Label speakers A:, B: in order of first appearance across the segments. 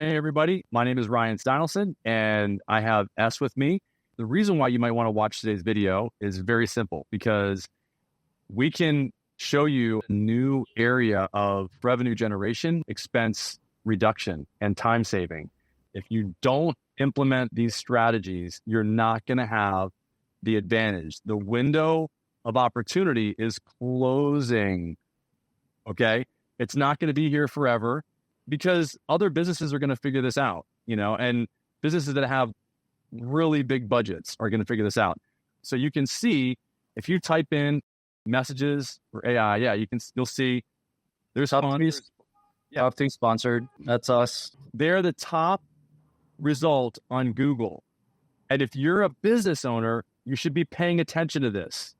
A: Hey, everybody. My name is Ryan Steinelson, and I have S with me. The reason why you might want to watch today's video is very simple, because we can show you a new area of revenue generation, expense reduction, and time saving. If you don't implement these strategies, you're not going to have the advantage. The window of opportunity is closing, okay? It's not going to be here forever, because other businesses are going to figure this out, and businesses that have really big budgets are going to figure this out. So you can see, if you type in messages for AI, you'll see there's sponsors.
B: Top 3 sponsored. That's us.
A: They're the top result on Google. And if you're a business owner, you should be paying attention to this.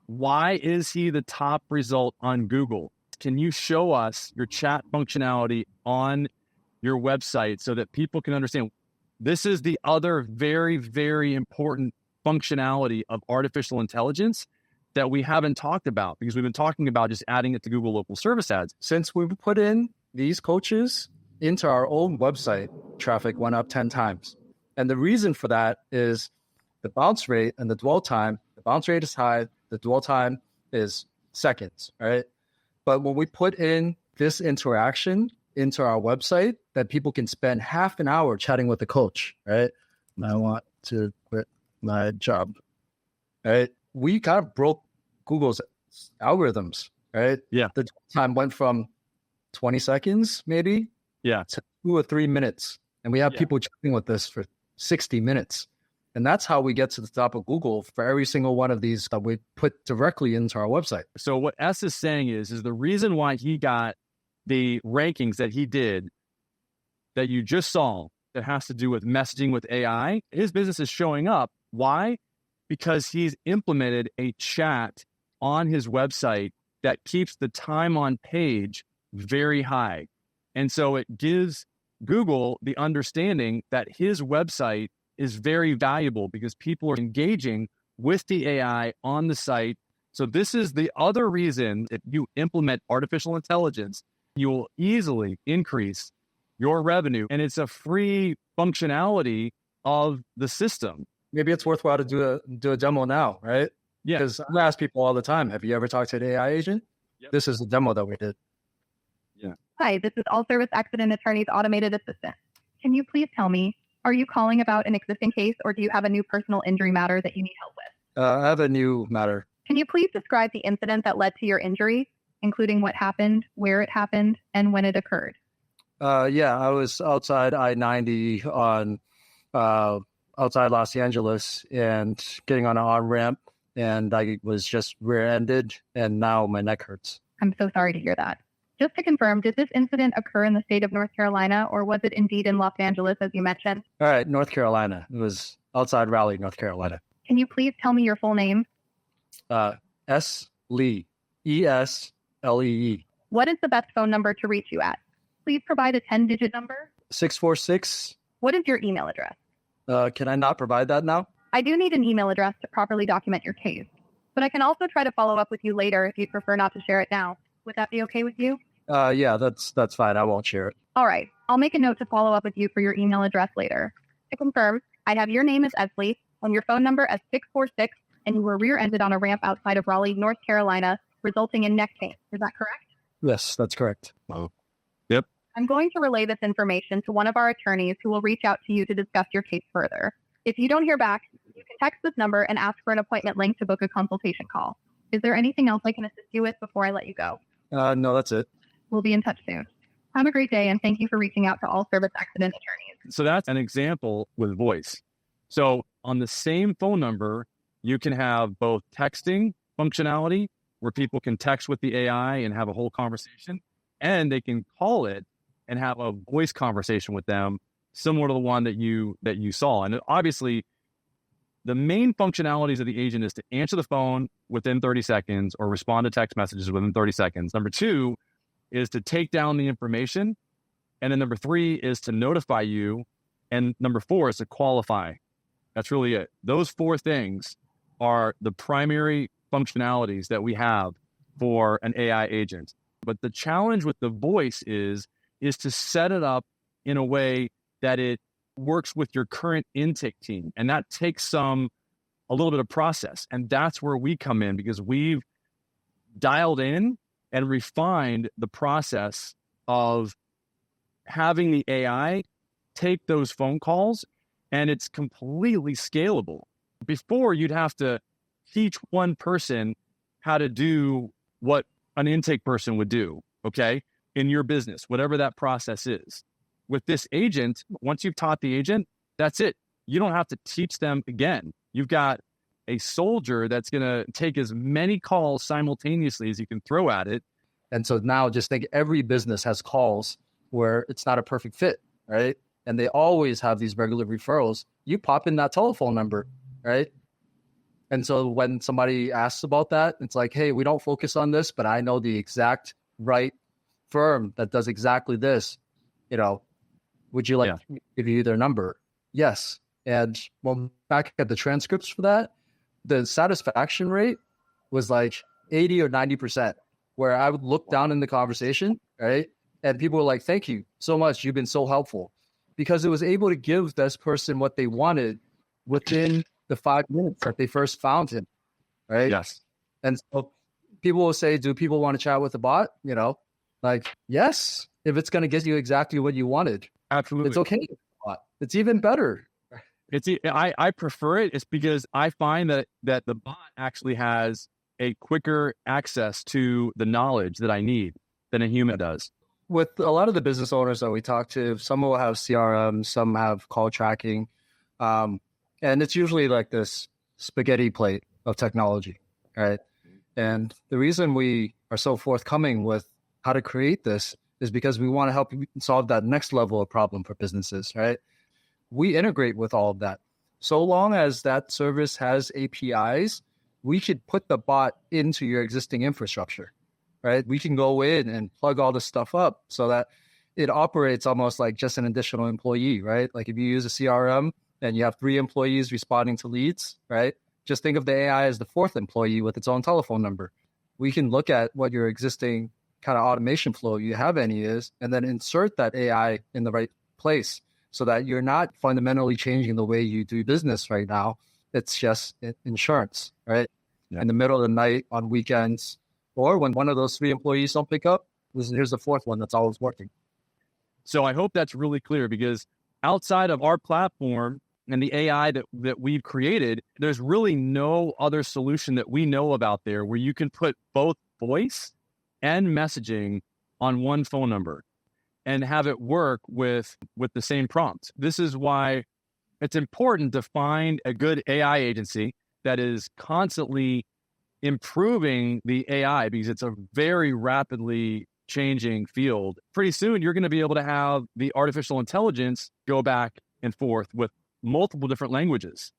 A: Why is he the top result on Google? Can you show us your chat functionality on your website so that people can understand? This is the other very, very important functionality of artificial intelligence that we haven't talked about, because we've been talking about just adding it to Google local service ads.
B: Since we put in these coaches into our own website, traffic went up 10 times. And the reason for that is the bounce rate and the dwell time. The bounce rate is high. The dwell time is seconds, right? But when we put in this interaction into our website, that people can spend half an hour chatting with the coach, right? I want to quit my job, right? We kind of broke Google's algorithms, right?
A: Yeah.
B: The time went from 20 seconds, maybe, to 2 or 3 minutes. And we have people chatting with us for 60 minutes. And that's how we get to the top of Google for every single one of these that we put directly into our website.
A: So what S is saying is the reason why he got the rankings that he did, that you just saw, that has to do with messaging with AI, his business is showing up. Why? Because he's implemented a chat on his website that keeps the time on page very high. And so it gives Google the understanding that his website is very valuable, because people are engaging with the AI on the site. So this is the other reason, if you implement artificial intelligence, you will easily increase your revenue. And it's a free functionality of the system.
B: Maybe it's worthwhile to do a demo now, right?
A: Yeah.
B: Because I ask people all the time, have you ever talked to an AI agent? Yep. This is the demo that we did.
A: Yeah.
C: Hi, this is All Service Accident Attorney's automated assistant. Can you please tell me, are you calling about an existing case, or do you have a new personal injury matter that you need help with?
B: I have a new matter.
C: Can you please describe the incident that led to your injury, including what happened, where it happened, and when it occurred?
B: I was outside I-90 on outside Los Angeles and getting on an on-ramp, and I was just rear-ended, and now my neck hurts.
C: I'm so sorry to hear that. Just to confirm, did this incident occur in the state of North Carolina, or was it indeed in Los Angeles, as you mentioned?
B: All right, North Carolina. It was outside Raleigh, North Carolina.
C: Can you please tell me your full name?
B: S. Lee. E-S-L-E-E.
C: What is the best phone number to reach you at? Please provide a 10-digit number.
B: 646.
C: What is your email address?
B: Can I not provide that now?
C: I do need an email address to properly document your case, but I can also try to follow up with you later if you'd prefer not to share it now. Would that be okay with you?
B: Yeah, that's fine. I won't share it.
C: All right. I'll make a note to follow up with you for your email address later. To confirm, I have your name as Esley, on your phone number as 646, and you were rear-ended on a ramp outside of Raleigh, North Carolina, resulting in neck pain. Is that correct?
B: Yes, that's correct.
A: Oh. Yep.
C: I'm going to relay this information to one of our attorneys, who will reach out to you to discuss your case further. If you don't hear back, you can text this number and ask for an appointment link to book a consultation call. Is there anything else I can assist you with before I let you go?
B: No, that's it.
C: We'll be in touch soon. Have a great day, and thank you for reaching out to All Service Accident Attorneys.
A: So that's an example with voice. So on the same phone number, you can have both texting functionality, where people can text with the AI and have a whole conversation, and they can call it and have a voice conversation with them, similar to the one that you saw. And obviously, the main functionalities of the agent is to answer the phone within 30 seconds or respond to text messages within 30 seconds. Number 2 is to take down the information. And then number 3 is to notify you. And number 4 is to qualify. That's really it. Those 4 things are the primary functionalities that we have for an AI agent. But the challenge with the voice is to set it up in a way that it works with your current intake team. And that takes a little bit of process. And that's where we come in, because we've dialed in and refined the process of having the AI take those phone calls, and it's completely scalable. Before, you'd have to teach one person how to do what an intake person would do, okay, in your business, whatever that process is. With this agent, once you've taught the agent, that's it. You don't have to teach them again. You've got a soldier that's going to take as many calls simultaneously as you can throw at it.
B: And so now just think every business has calls where it's not a perfect fit, right? And they always have these regular referrals. You pop in that telephone number, right? And so when somebody asks about that, it's like, hey, we don't focus on this, but I know the exact right firm that does exactly this. Would you like to give you their number? Yes. And when back at the transcripts for that, the satisfaction rate was like 80 or 90%, where I would look down in the conversation, right? And people were like, thank you so much. You've been so helpful. Because it was able to give this person what they wanted within the 5 minutes that they first found him, right?
A: Yes.
B: And so people will say, do people want to chat with a bot? Yes, if it's going to get you exactly what you wanted.
A: Absolutely.
B: It's okay. It's even better.
A: I prefer it. It's because I find that the bot actually has a quicker access to the knowledge that I need than a human does.
B: With a lot of the business owners that we talk to, some will have CRM, some have call tracking. And it's usually like this spaghetti plate of technology, right? And the reason we are so forthcoming with how to create this is because we want to help solve that next level of problem for businesses, right? We integrate with all of that. So long as that service has APIs, we should put the bot into your existing infrastructure, right? We can go in and plug all this stuff up so that it operates almost like just an additional employee, right? Like if you use a CRM and you have 3 employees responding to leads, right? Just think of the AI as the 4th employee with its own telephone number. We can look at what your existing kind of automation flow you have any is, and then insert that AI in the right place so that you're not fundamentally changing the way you do business right now. It's just insurance, right? Yeah. In the middle of the night, on weekends, or when one of those 3 employees don't pick up, here's the 4th one that's always working.
A: So I hope that's really clear, because outside of our platform and the AI that we've created, there's really no other solution that we know about there where you can put both voice and messaging on one phone number and have it work with the same prompt. This is why it's important to find a good AI agency that is constantly improving the AI, because it's a very rapidly changing field. Pretty soon, you're going to be able to have the artificial intelligence go back and forth with multiple different languages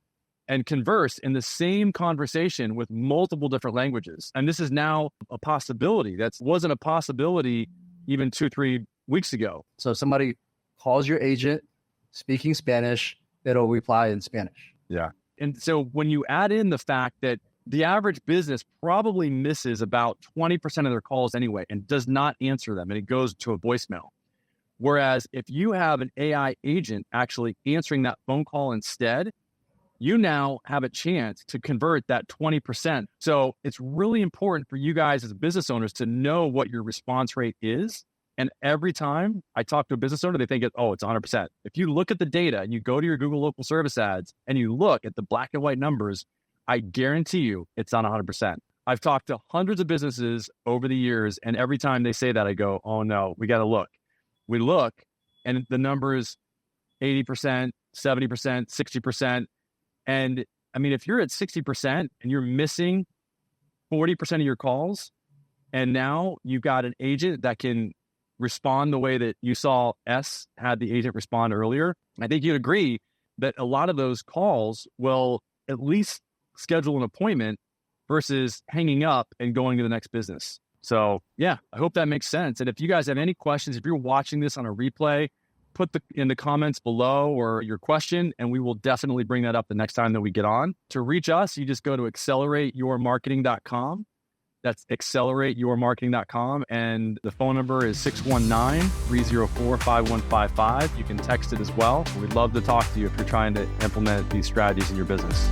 A: and converse in the same conversation with multiple different languages. And this is now a possibility. That wasn't a possibility even 2-3 weeks ago.
B: So if somebody calls your agent speaking Spanish, it'll reply in Spanish.
A: Yeah. And so when you add in the fact that the average business probably misses about 20% of their calls anyway and does not answer them, and it goes to a voicemail. Whereas if you have an AI agent actually answering that phone call instead, you now have a chance to convert that 20%. So it's really important for you guys as business owners to know what your response rate is. And every time I talk to a business owner, they think, it's 100%. If you look at the data and you go to your Google local service ads and you look at the black and white numbers, I guarantee you it's on 100%. I've talked to hundreds of businesses over the years, and every time they say that, I go, oh no, we got to look. We look, and the numbers 80%, 70%, 60%. And I mean, if you're at 60% and you're missing 40% of your calls, and now you've got an agent that can respond the way that you saw S had the agent respond earlier, I think you'd agree that a lot of those calls will at least schedule an appointment versus hanging up and going to the next business. So yeah, I hope that makes sense. And if you guys have any questions, if you're watching this on a replay, put in the comments below or your question, and we will definitely bring that up the next time that we get on. To reach us, you just go to accelerateyourmarketing.com That's accelerateyourmarketing.com. And the phone number is 619-304-5155. You can text it as well. We'd love to talk to you if you're trying to implement these strategies in your business.